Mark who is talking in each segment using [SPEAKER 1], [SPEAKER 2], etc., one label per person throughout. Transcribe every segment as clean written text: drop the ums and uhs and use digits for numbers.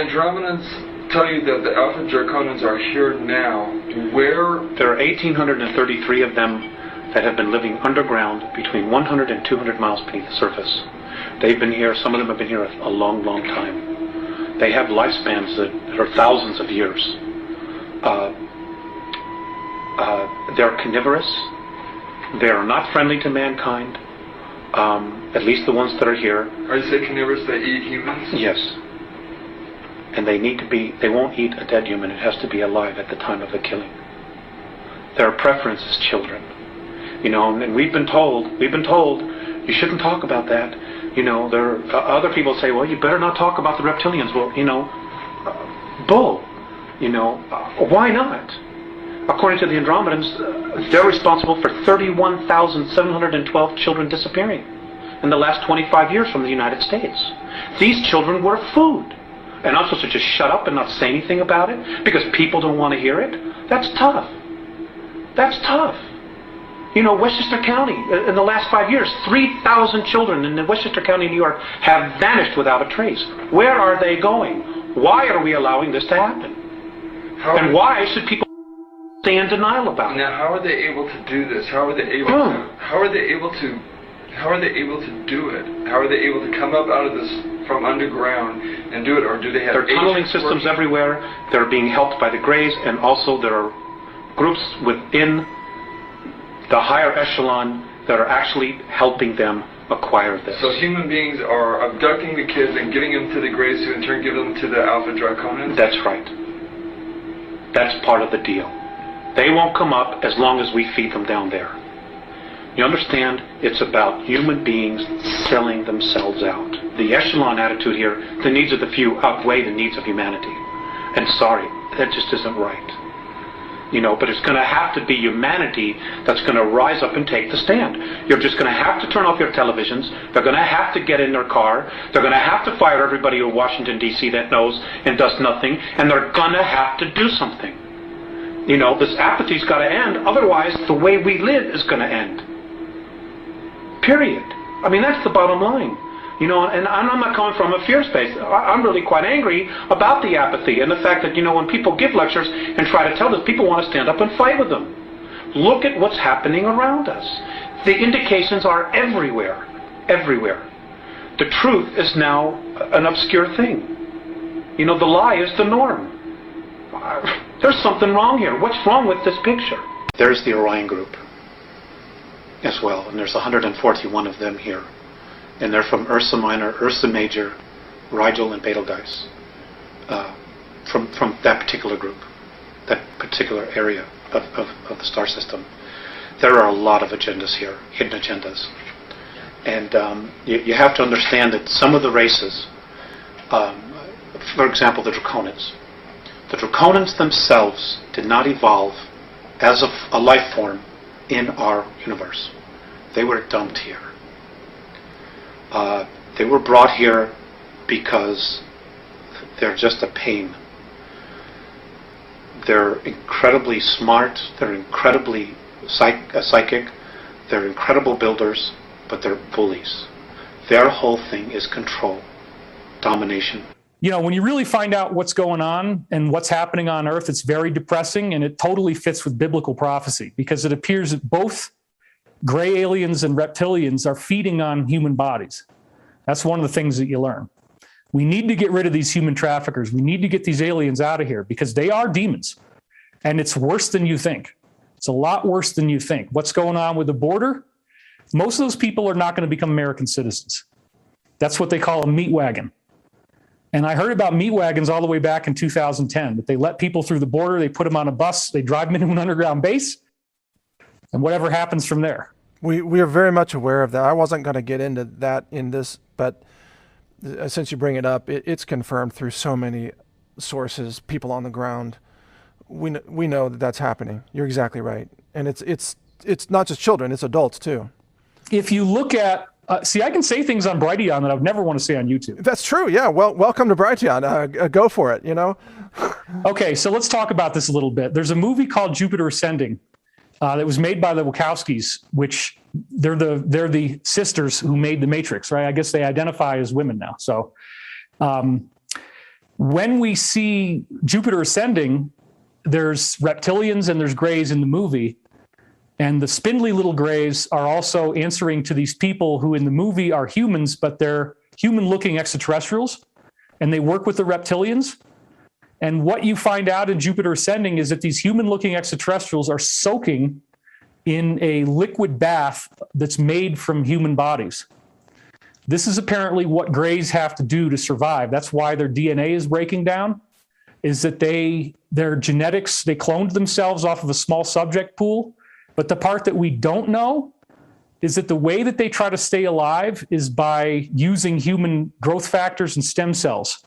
[SPEAKER 1] Andromedans tell you that the Alpha Draconans are here now. Where?
[SPEAKER 2] There are 1,833 of them that have been living underground between 100 and 200 miles beneath the surface. They've been here, some of them have been here a long, long time. They have lifespans that are thousands of years. They're carnivorous. They are not friendly to mankind, at least the ones that are here.
[SPEAKER 1] Are you saying carnivorous, they eat humans?
[SPEAKER 2] Yes. And they won't eat a dead human. It has to be alive at the time of the killing. Their preference is children. And we've been told, you shouldn't talk about that. There are other people say, well, you better not talk about the reptilians. Well, bull. Why not? According to the Andromedans, they're responsible for 31,712 children disappearing in the last 25 years from the United States. These children were food. And I'm supposed to just shut up and not say anything about it because people don't want to hear it? That's tough. That's tough. Westchester County, in the last 5 years, 3,000 children in Westchester County, New York, have vanished without a trace. Where are they going? Why are we allowing this to happen? And why should people stay in denial about it?
[SPEAKER 1] Now, how are they able to do this? How are they able to? How are they able to? How are they able to do it? How are they able to come up out of this from underground and do it, or do they have?
[SPEAKER 2] There are tunneling systems everywhere. They're being helped by the Greys, and also there are groups within the higher echelon that are actually helping them acquire this.
[SPEAKER 1] So human beings are abducting the kids and giving them to the Greys, who in turn give them to the Alpha Draconans?
[SPEAKER 2] That's right. That's part of the deal. They won't come up as long as we feed them down there. You understand? It's about human beings selling themselves out. The echelon attitude here, the needs of the few outweigh the needs of humanity. And sorry, that just isn't right. But it's going to have to be humanity that's going to rise up and take the stand. You're just going to have to turn off your televisions. They're going to have to get in their car. They're going to have to fire everybody in Washington, D.C. that knows and does nothing. And they're going to have to do something. This apathy's got to end. Otherwise, the way we live is going to end. Period. I mean, that's the bottom line. And I'm not coming from a fear space. I'm really quite angry about the apathy and the fact that, when people give lectures and try to tell this, people want to stand up and fight with them. Look at what's happening around us. The indications are everywhere. Everywhere. The truth is now an obscure thing. The lie is the norm. There's something wrong here. What's wrong with this picture? There's the Orion group as well, and there's 141 of them here. And they're from Ursa Minor, Ursa Major, Rigel, and Betelgeuse. From that particular group, that particular area of the star system. There are a lot of agendas here, hidden agendas. And you have to understand that some of the races, for example, the Draconans themselves did not evolve as a life form in our universe. They were dumped here. They were brought here because they're just a pain. They're incredibly smart, they're incredibly psychic, they're incredible builders, but they're bullies. Their whole thing is control, domination.
[SPEAKER 3] When you really find out what's going on and what's happening on Earth, it's very depressing, and it totally fits with biblical prophecy, because it appears that both gray aliens and reptilians are feeding on human bodies. That's one of the things that you learn. We need to get rid of these human traffickers. We need to get these aliens out of here, because they are demons. And it's worse than you think. It's a lot worse than you think. What's going on with the border? Most of those people are not going to become American citizens. That's what they call a meat wagon. And I heard about meat wagons all the way back in 2010, that they let people through the border, they put them on a bus, they drive them into an underground base, and whatever happens from there.
[SPEAKER 4] We are very much aware of that. I wasn't going to get into that in this, but since you bring it up, it's confirmed through so many sources, people on the ground. We know that that's happening. You're exactly right. And it's not just children, it's adults too. If you look at, I can say things on Brighteon that I would never want to say on YouTube. That's true, yeah. Well, welcome to Brighteon. Go for it, Okay, so let's talk about this a little bit. There's a movie called Jupiter Ascending that was made by the Wachowskis, which they're the sisters who made The Matrix, right? I guess they identify as women now. So
[SPEAKER 3] when we see Jupiter ascending, there's reptilians and there's grays in the movie. And the spindly little grays are also answering to these people who in the movie are humans, but they're human-looking extraterrestrials, and they work with the reptilians. And what you find out in Jupiter ascending is that these human-looking extraterrestrials are soaking in a liquid bath that's made from human bodies. This is apparently what grays have to do to survive. That's why their DNA is breaking down, is that their genetics, they cloned themselves off of a small subject pool. But the part that we don't know is that the way that they try to stay alive is by using human growth factors and stem cells.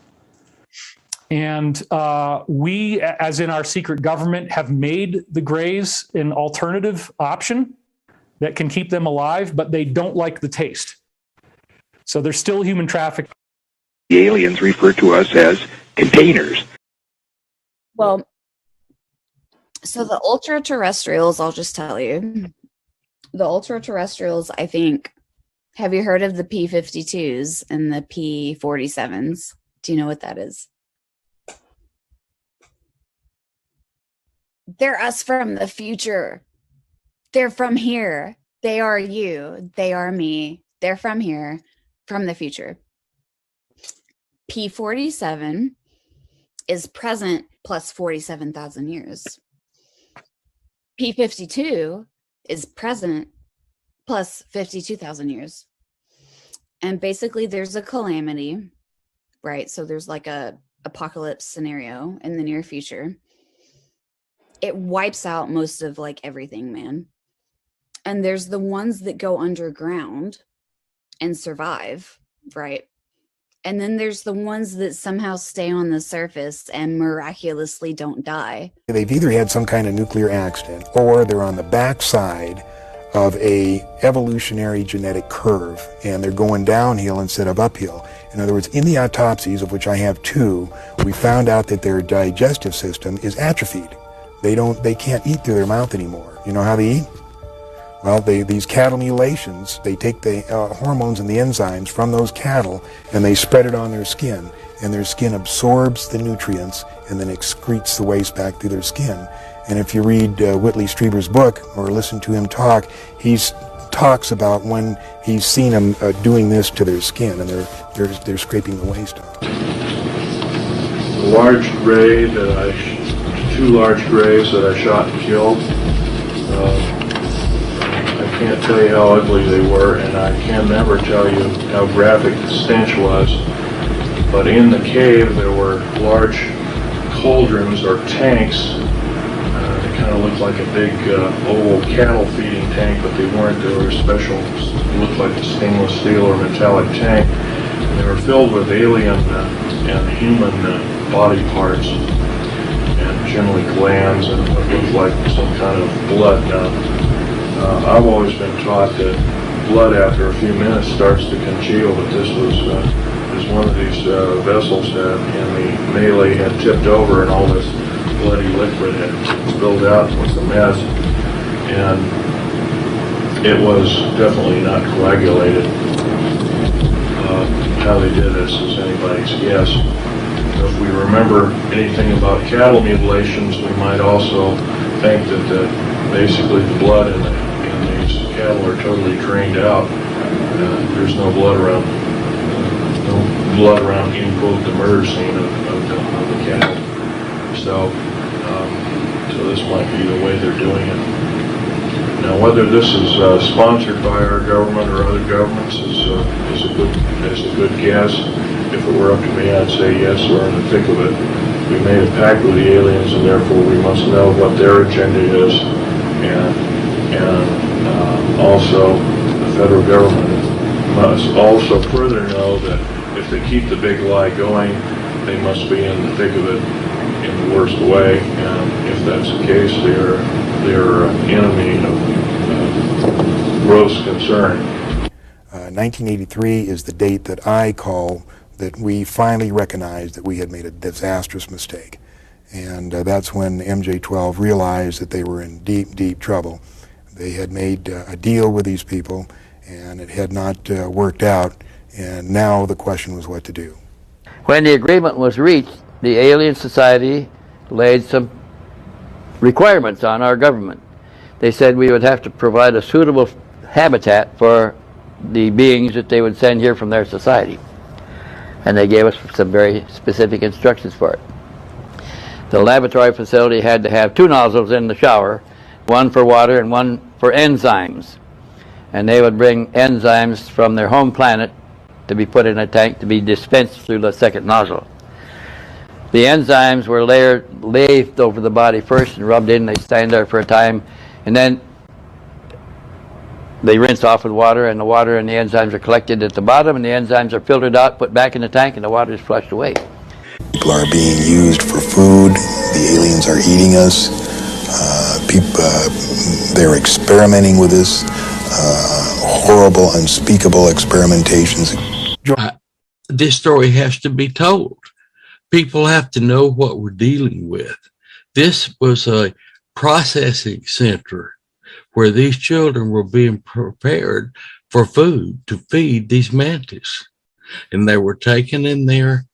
[SPEAKER 3] And we, as in our secret government, have made the grays an alternative option that can keep them alive, but they don't like the taste. So they're still human trafficking.
[SPEAKER 5] The aliens refer to us as containers.
[SPEAKER 6] Well, so the ultra-terrestrials, I'll just tell you, the ultra-terrestrials, I think, have you heard of the P-52s and the P-47s? Do you know what that is? They're us from the future. They're from here. They are you. They are me. They're from here, from the future. P-47 is present plus 47,000 years. P-52 is present plus 52,000 years. And basically there's a calamity, right? So there's like a apocalypse scenario in the near future. It wipes out most of like everything, man. And there's the ones that go underground and survive, right? And then there's the ones that somehow stay on the surface and miraculously don't die.
[SPEAKER 5] They've either had some kind of nuclear accident or they're on the backside of a evolutionary genetic curve and they're going downhill instead of uphill. In other words, in the autopsies, of which I have 2, we found out that their digestive system is atrophied. They can't eat through their mouth anymore. You know how they eat? Well, these cattle mutilations, they take the hormones and the enzymes from those cattle and they spread it on their skin. And their skin absorbs the nutrients and then excretes the waste back through their skin. And if you read Whitley Strieber's book or listen to him talk, he talks about when he's seen them doing this to their skin and they're scraping the waste off.
[SPEAKER 7] The large gray that 2 large grays that I shot and killed. I can't tell you how ugly they were, and I can never tell you how graphic the stench was. But in the cave there were large cauldrons or tanks. They kind of looked like a big oval cattle feeding tank, but they weren't. They were special, looked like a stainless steel or metallic tank. And they were filled with alien and human body parts, and generally glands and what looked like some kind of blood. Now, I've always been taught that blood after a few minutes starts to congeal, but this was one of these vessels that in the melee had tipped over and all this bloody liquid had spilled out and was a mess. And it was definitely not coagulated. How they did this is anybody's guess. If we remember anything about cattle mutilations, we might also think that basically the blood in these cattle are totally drained out. There's no blood around, in quote, the murder scene of the cattle. So this might be the way they're doing it. Now, whether this is sponsored by our government or other governments is a good guess. If it were up to me, I'd say yes, we're in the thick of it. We made a pact with the aliens, and therefore we must know what their agenda is, and also the federal government must also further know that if they keep the big lie going, they must be in the thick of it in the worst way, and if that's the case, they're an enemy of gross concern.
[SPEAKER 5] 1983 is the date that I call that we finally recognized that we had made a disastrous mistake. And that's when MJ-12 realized that they were in deep, deep trouble. They had made a deal with these people, and it had not worked out, and now the question was what to do.
[SPEAKER 8] When the agreement was reached, the Alien Society laid some requirements on our government. They said we would have to provide a suitable habitat for the beings that they would send here from their society. And they gave us some very specific instructions for it. The laboratory facility had to have 2 nozzles in the shower, one for water and one for enzymes. And they would bring enzymes from their home planet to be put in a tank to be dispensed through the second nozzle. The enzymes were lathed over the body first and rubbed in. They stand there for a time, and then they rinse off with water, and the water and the enzymes are collected at the bottom, and the enzymes are filtered out, put back in the tank, and the water is flushed away.
[SPEAKER 5] People are being used for food. The aliens are eating us. They're experimenting with us. Horrible, unspeakable experimentations.
[SPEAKER 9] This story has to be told. People have to know what we're dealing with. This was a processing center where these children were being prepared for food to feed these mantis. And they were taken in there,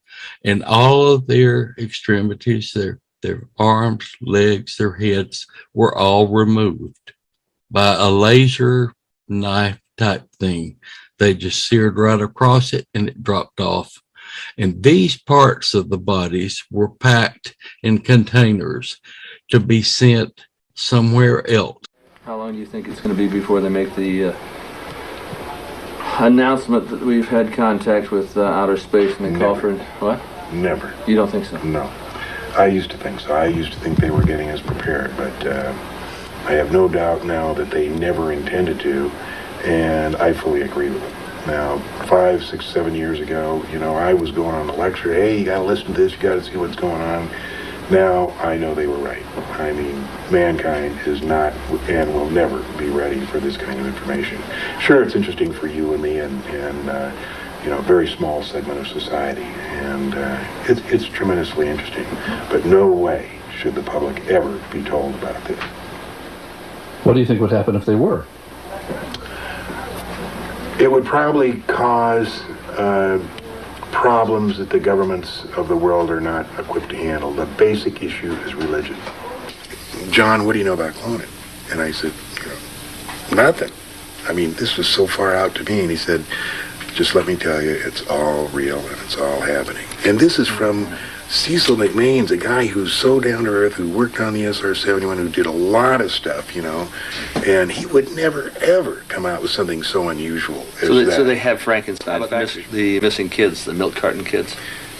[SPEAKER 9] and all of their extremities, their arms, legs, their heads were all removed by a laser knife type thing. They just seared right across it and it dropped off. And these parts of the bodies were packed in containers to be sent somewhere else.
[SPEAKER 10] How long do you think it's going to be before they make the announcement that we've had contact with outer space and they call for what?
[SPEAKER 11] Never.
[SPEAKER 10] You don't think so?
[SPEAKER 11] No. I used to think so. I used to think they were getting us prepared, but I have no doubt now that they never intended to, and I fully agree with them. Now, 5, 6, 7 years ago, you know, I was going on a lecture, hey, you gotta listen to this, you gotta see what's going on. Now, I know they were right. I mean, mankind is not and will never be ready for this kind of information. Sure, it's interesting for you and me and you know, a very small segment of society, and it's tremendously interesting, but no way should the public ever be told about this.
[SPEAKER 12] What do you think would happen if they were?
[SPEAKER 11] It would probably cause problems that the governments of the world are not equipped to handle. The basic issue is religion. John, what do you know about cloning? And I said, you know, nothing. I mean, this was so far out to me, and he said, just let me tell you, it's all real and it's all happening. And this is from Cecil McMain's, a guy who's so down to earth, who worked on the SR-71, who did a lot of stuff, you know, and he would never, ever come out with something so unusual as that.
[SPEAKER 10] So they have Frankenstein, the missing kids, the milk carton kids?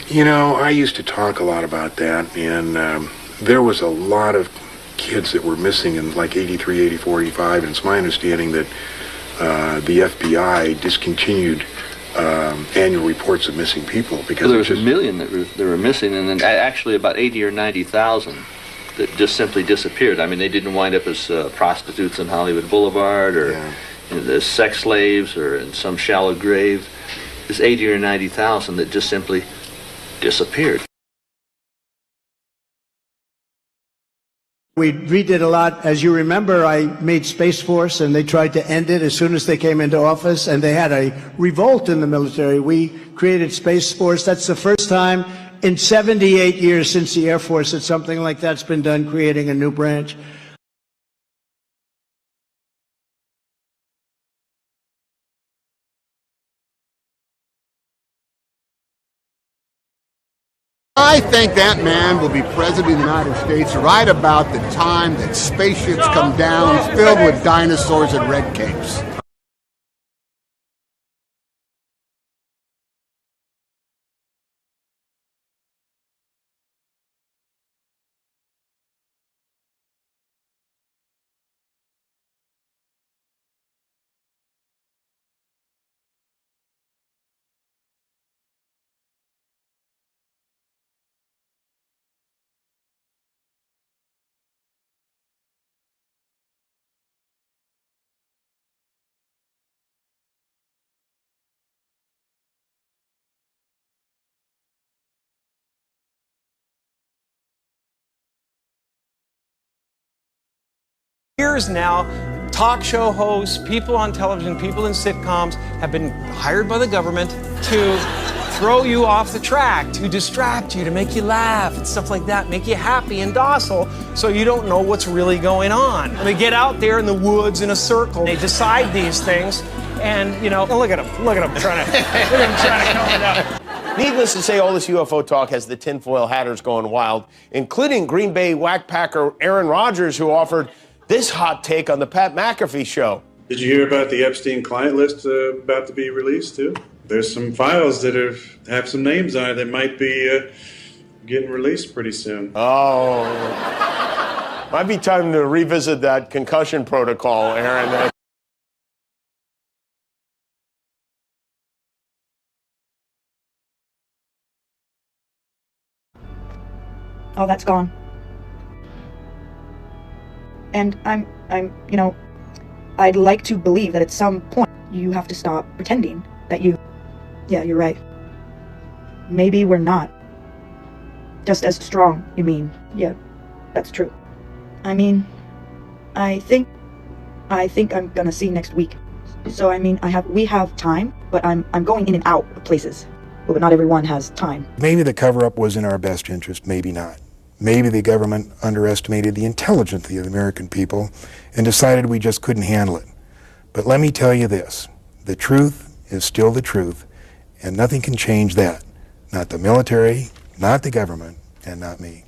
[SPEAKER 11] You know, I used to talk a lot about that, and there was a lot of kids that were missing in like 83, 84, 85, and it's my understanding that the FBI discontinued annual reports of missing people because
[SPEAKER 10] there was a million that were missing, and then actually about 80 or 90,000 that just simply disappeared. I mean, they didn't wind up as prostitutes on Hollywood Boulevard or as sex slaves or in some shallow grave. There's 80 or 90,000 that just simply disappeared.
[SPEAKER 13] We redid a lot. As you remember, I made Space Force, and they tried to end it as soon as they came into office, and they had a revolt in the military. We created Space Force. That's the first time in 78 years since the Air Force that something like that's been done, creating a new branch.
[SPEAKER 14] I think that man will be president of the United States right about the time that spaceships come down filled with dinosaurs and red capes.
[SPEAKER 15] Years now talk show hosts, people on television, people in sitcoms have been hired by the government to throw you off the track, to distract you, to make you laugh and stuff like that, make you happy and docile so you don't know what's really going on. And they get out there in the woods in a circle, they decide these things, and you know, look at them trying to come it up.
[SPEAKER 16] Needless to say, all this UFO talk has the tinfoil hatters going wild, including Green Bay whackpacker Aaron Rodgers, who offered this hot take on the Pat McAfee show.
[SPEAKER 17] Did you hear about the Epstein client list about to be released too? There's some files that have some names on it that might be getting released pretty soon.
[SPEAKER 16] Oh, might be time to revisit that concussion protocol, Aaron.
[SPEAKER 18] Oh, that's gone. And I'm, you know, I'd like to believe that at some point you have to stop pretending that you, yeah, you're right. Maybe we're not just as strong, you mean? Yeah, that's true. I mean, I think I'm gonna see next week. So I mean, we have time, but I'm going in and out of places. But not everyone has time.
[SPEAKER 5] Maybe the cover-up was in our best interest, maybe not. Maybe the government underestimated the intelligence of the American people and decided we just couldn't handle it. But let me tell you this, the truth is still the truth, and nothing can change that. Not the military, not the government, and not me.